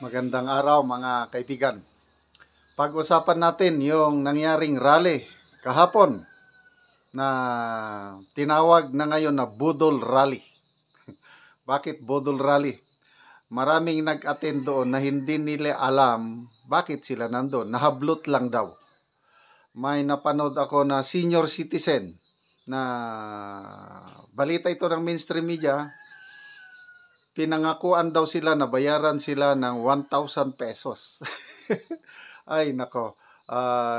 Magandang araw mga kaibigan. Pag-usapan natin yung nangyaring rally kahapon na tinawag na ngayon na Budol Rally. Bakit Budol Rally? Maraming nag-attend doon na hindi nila alam bakit sila nandun. Nahablot lang daw. May napanood ako na senior citizen na balita ito ng mainstream media. Pinangakuan daw sila na bayaran sila ng 1,000 pesos. Ay nako,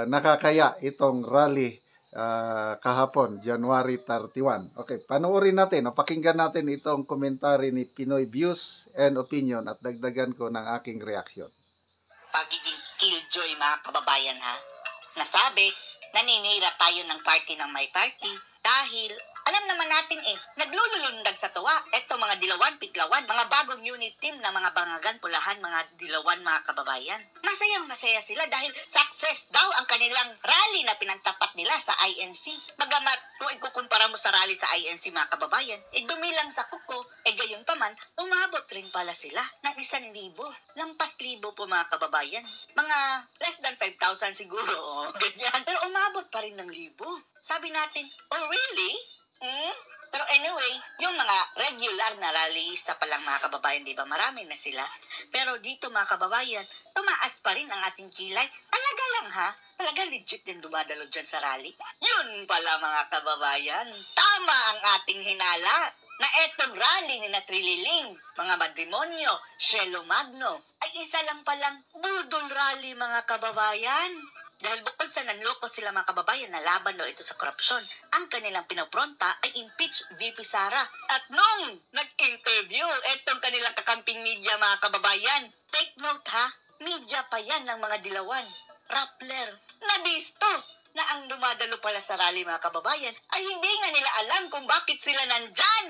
nakakaya itong rally kahapon, January 31. Okay, panoorin natin, pakinggan natin itong komentary ni Pinoy Views and Opinion at dagdagan ko ng aking reaksyon. Pagiging killjoy mga kababayan ha. Nasabi, naninira tayo ng party ng may party dahil alam naman natin naglululundag sa tuwa. Eto mga dilawan, pitlawan, mga bagong unit team na mga bangagan, pulahan, mga dilawan, mga kababayan. Masayang-masaya sila dahil success daw ang kanilang rally na pinagtapat nila sa INC. Bagamat kung ikukumpara mo sa rally sa INC mga kababayan, dumilang sa kuko, gayon pa man, umabot rin pala sila ng 1,000. Lampas libo po mga kababayan. Mga less than 5,000 siguro, ganyan. Pero umabot pa rin ng libo. Sabi natin, oh really? Pero anyway, yung mga regular na rallyista pa lang mga kababayan, di ba? Marami na sila. Pero dito mga kababayan, tumaas pa rin ang ating kilay. Talaga lang ha? Talaga legit din dumadalo dyan sa rally? Yun pala mga kababayan. Tama ang ating hinala na etong rally ni Natrililing, mga matrimonyo, Shelo Magno, ay isa lang palang budol rally mga kababayan. Dahil bukod sa nanloko sila mga kababayan na laban daw ito sa korupsyon, ang kanilang pinopronta ay impeach VP Sara. At nung nag-interview, etong kanilang kakamping media mga kababayan, take note ha, media pa yan ng mga dilawan, Rappler, nabisto na ang dumadalo pala sa rally mga kababayan ay hindi nga nila alam kung bakit sila nandyan.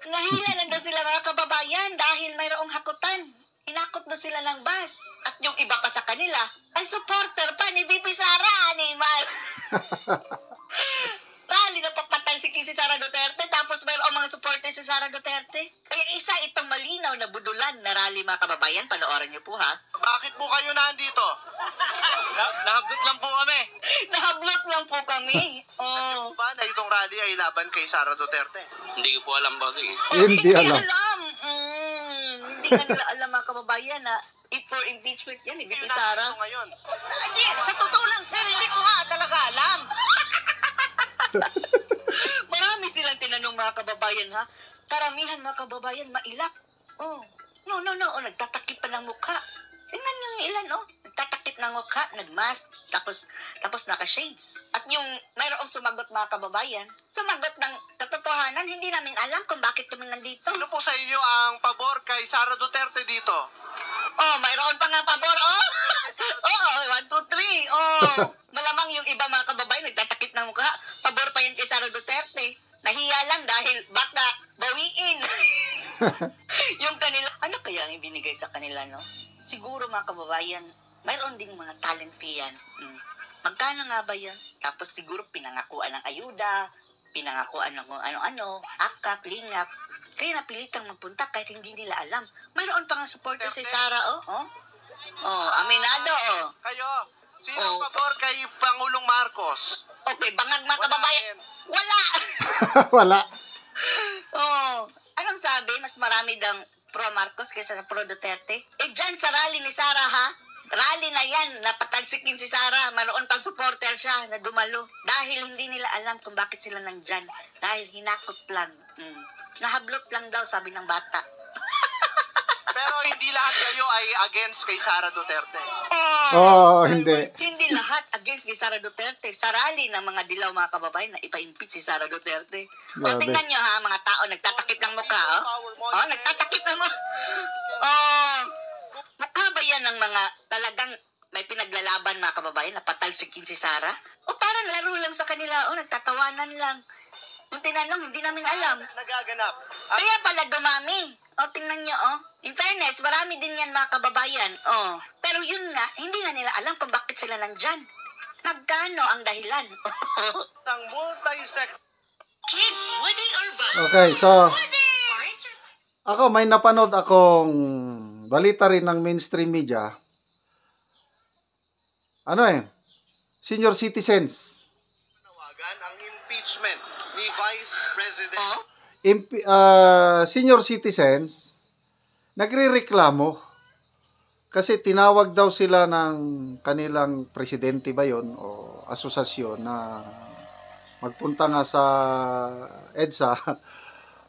Nahila lang daw sila mga kababayan dahil mayroong hakutan. Hinakot daw sila ng bus. At yung iba pa sa kanila ay supporter pa ni VP Sara, animal. Rally na papatay si Sara Duterte tapos mayroong mga supporter si Sara Duterte. Kaya isa itong malinaw na budulan na rally mga kababayan. Panoorin niyo po ha. Bakit po kayo nandito? Nahablot lang po kami. Nahablot lang po kami. Oh. Ba na itong rally ay laban kay Sara Duterte? Hindi ko po alam ba sige. Hindi alam. Hindi nga nila alam mga kababayan na for impeachment yan, VP Sara. Ito ngayon. Hindi, sa totoo lang sir, hindi ko nga talaga alam. Marami silang tinanong mga kababayan ha. Karamihan mga kababayan mailak. Oh, no. Nagtatakip pa ng mukha. Tingnan niyo yung ilan nagtatakip ng mukha, nagmask, tapos naka-shades. At yung mayroong sumagot mga kababayan, sumagot ng katotohanan, hindi namin alam kung bakit kami nandito. Ano po sa inyo ang pabor kay Sara Duterte dito? Oh, mayroon pa nga pabor. Oh, 1, 2, 3. Oh, malamang yung iba mga kababayan nagtatakip ng mukha. Pabor pa yan kay Sara Duterte. Nahiya lang dahil baka bawiin. Yung kanila, ano kaya ang ibinigay sa kanila, no? Siguro mga kababayan, mayroon ding mga talent fee yan. Magkano nga ba yan? Tapos siguro pinangakuan ng ayuda, pinangakuan ng ano-ano, akap, lingap. Kaya napilitang magpunta kahit hindi nila alam. Mayroon pa nga supporter si Sara, aminado, Kayo, sino ang pabor kay Pangulong Marcos? Okay, bangag mga kababayan. Wala! Wala. Anong sabi? Mas marami daw pro Marcos kaysa sa pro Duterte? Dyan sa rally ni Sara ha? Rally na yan, napatalsikin si Sara, mayroon pang supporter siya na dumalo. Dahil hindi nila alam kung bakit sila nandyan. Dahil hinakot lang. Nahablot lang daw, sabi ng bata. Pero hindi lahat kayo ay against kay Sara Duterte. Hindi. Hindi lahat against kay Sara Duterte. Sa rally ng mga dilaw mga kababayan na ipa-impeach si Sara Duterte. Grabe. Tingnan nyo ha, mga tao nagtatakip ng mukha. Nagtatakip ng mukha. Mukha ba yan ng mga talagang may pinaglalaban mga kababayan na patalsikin si Sara? O parang laro lang sa kanila, nagtatawanan lang. Kung tinanong, hindi namin alam. Nagaganap. Kaya pala dumami. Tingnan nyo, In fairness, marami din yan mga kababayan. Pero yun nga, hindi nga nila alam kung bakit sila nandyan. Magkano ang dahilan? Ang multi-sector. Kids, Woody or Buzz? Okay, so ako may napanood akong balita rin ng mainstream media, senior citizens, Nawagan ang impeachment ni Vice President. senior citizens, nagrereklamo kasi tinawag daw sila ng kanilang presidente ba yun o asosasyon na magpunta nga sa EDSA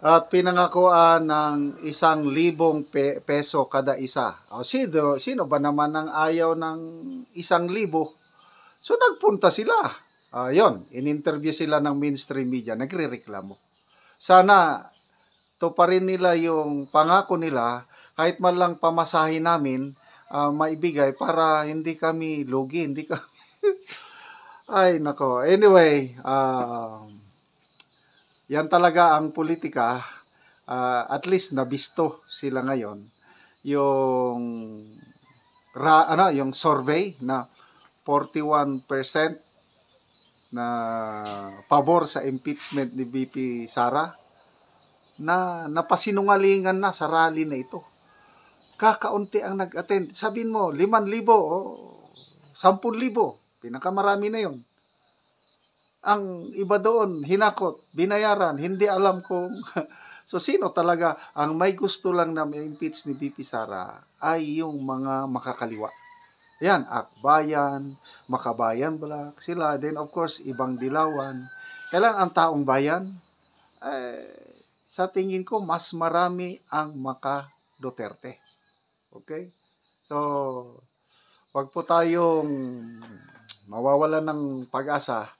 at pinangakuan ng 1,000 peso kada isa. O, sino ba naman ang ayaw ng 1,000? So nagpunta sila. Yon, in-interview sila ng mainstream media, nagrereklamo. Sana tuparin nila yung pangako nila, kahit man lang pamasahin namin maibigay para hindi kami lugi, hindi kami ay nako. Anyway, yan talaga ang politika. At least nabisto sila ngayon yung yung survey na 41% na pabor sa impeachment ni VP Sara, na napasinungalingan na sa rally na ito. Kakaunti ang nag-attend. Sabihin mo, 5,000 o 10,000. Pinakamarami na yon. Ang iba doon, hinakot, binayaran, hindi alam kung... So, sino talaga ang may gusto lang na ma-impeach ni VP Sara ay yung mga makakaliwa. Yan, Akbayan, Makabayan Black, sila. Then, of course, Ibang Dilawan. Kailangan ang taong bayan, sa tingin ko, mas marami ang Maka Duterte. Okay? So, wag po tayong mawawalan ng pag-asa.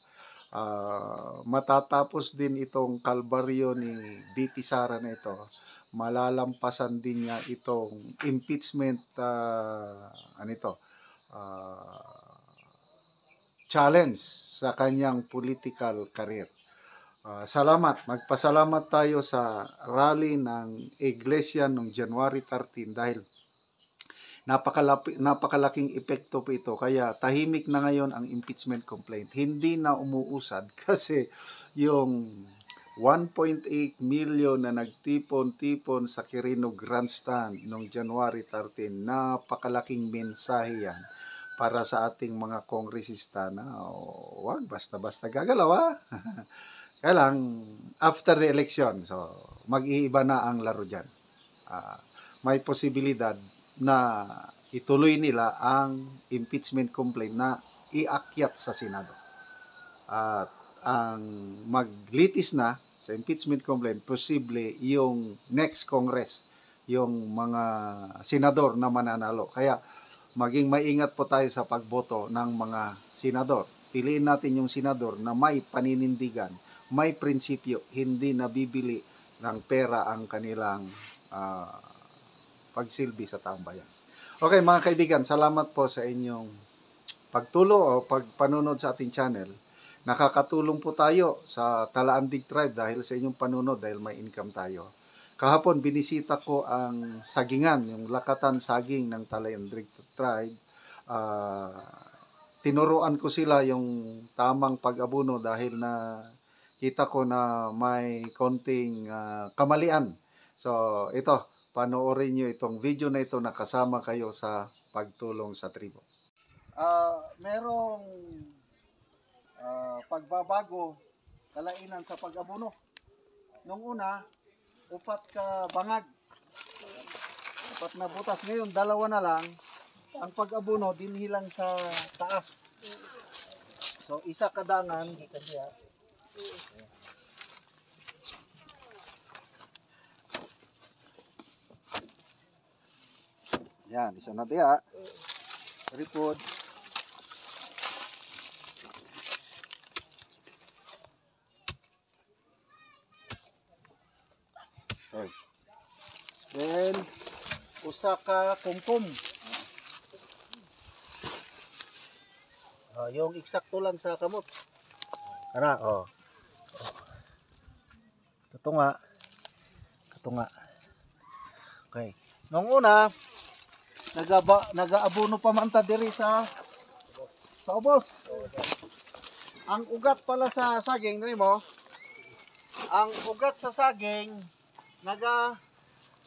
Matatapos din itong kalbaryo ni VP Sara na ito. Malalampasan din niya itong impeachment challenge sa kanyang political career. Salamat. Magpasalamat tayo sa rally ng Iglesia noong January 13 dahil napakalaking epekto po ito. Kaya tahimik na ngayon ang impeachment complaint. Hindi na umuusad kasi yung 1.8 million na nagtipon-tipon sa Quirino Grandstand noong January 13, napakalaking mensahe yan para sa ating mga kongresista na wag basta-basta gagalaw Kaya lang, after the election, so mag-iiba na ang laro dyan. May posibilidad na ituloy nila ang impeachment complaint na iakyat sa Senado. At ang maglitis na sa impeachment complaint, posible yung next Congress, yung mga senador na mananalo. Kaya maging maingat po tayo sa pagboto ng mga senador. Piliin natin yung senador na may paninindigan, may prinsipyo, hindi nabibili ng pera ang kanilang pagsilbi sa taong bayan. Okay mga kaibigan, salamat po sa inyong pagtulo o pagpanunod sa ating channel. Nakakatulong po tayo sa Talaandig Tribe dahil sa inyong panunod, dahil may income tayo. Kahapon binisita ko ang sagingan, yung lakatan saging ng Talaandig Tribe. Tinuruan ko sila yung tamang pag-abuno dahil na kita ko na may konting kamalian. So ito, panoorin nyo itong video na ito na kasama kayo sa pagtulong sa tribo. Merong pagbabago, kalainan sa pag-abuno. Nung una, 4 ka bangag, 4 na butas. Ngayon, 2 na lang. Ang pag-abuno, dinhilang sa taas. So, 1 kadangan. Yan, 1 na diya. Ripod. Okay. Then, 1 ka kumkum. Yung eksakto lang sa kamot. Kana, Katunga. Okay. Nung una, nag-aabono pa man ta diri sa ubos. Ang ugat pala sa saging, mo, ang ugat sa saging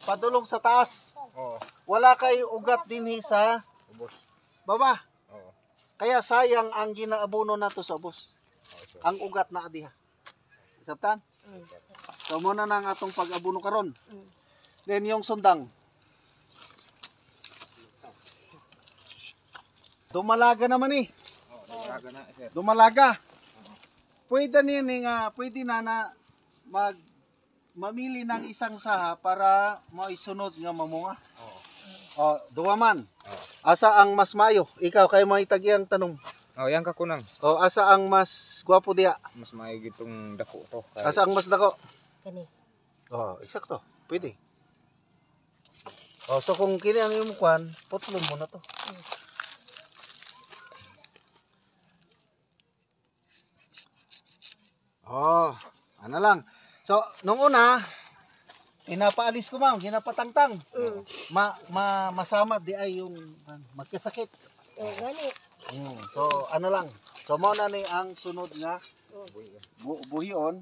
padulong sa taas. Oo. Wala kay ugat dinhi sa Ubos. baba. Oo. Kaya sayang ang ginaabono nato sa ubos. Oo, sir. Ang ugat na diha. Sabtan? So muna nang atong pag-abono karon. Then yung sundang. Dumalaga naman eh. Oo, naglaga na, sir. Dumalaga. Pwede pwede na mamili ng isang saha para maisunod nga mamunga. Oo. O, duwa man. Oo. Asa ang mas mayo? Ikaw kay mo itagyang tanong. Oh, yan ka kunang. O asa ang mas gwapo diha? Mas maigi itong dako to. Asa ang mas dako? Kani. Oh, eksakto. Pwede. O, so kung kini ang imong kwan, putlon mo na to. Oh, ano lang. So, nung una, pinapaalis ko ma'am, ginapatangtang. Masama di ay yung magkasakit. Gani. So, ano lang. So, mo na ni ang sunod nga buhion.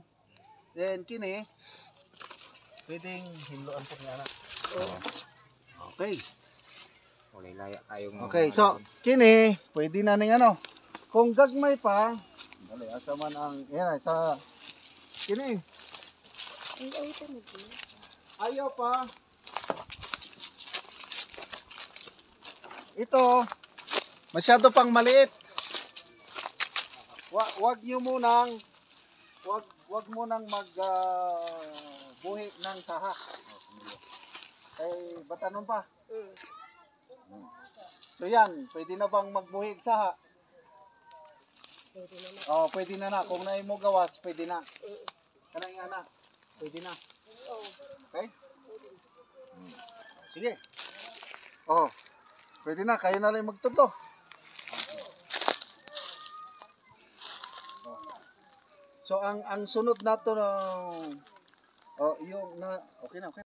Then, kini, pwedeng hinloan po niya na. Okay. Wala laya kayong... Okay, so, kini, pwede na ning ano. Kung gagmay pa, dali, asa man ang, yan, sa, kini, Ay tama po. ayaw pa. Ito, masyado pang maliit. Wag nyo munang, wag munang buhi ng saha. Eh, batanon pa. So yan, pwede na bang magbuhi saha? Pwede na. Oh, pwede na na. Kung na mo gawas, pwede na. Kanang nga na. Pwede na. Okay? Sige. Oh, pwede na. Kayo na lang magtudlo. So ang sunod nato yung na okay na, okay.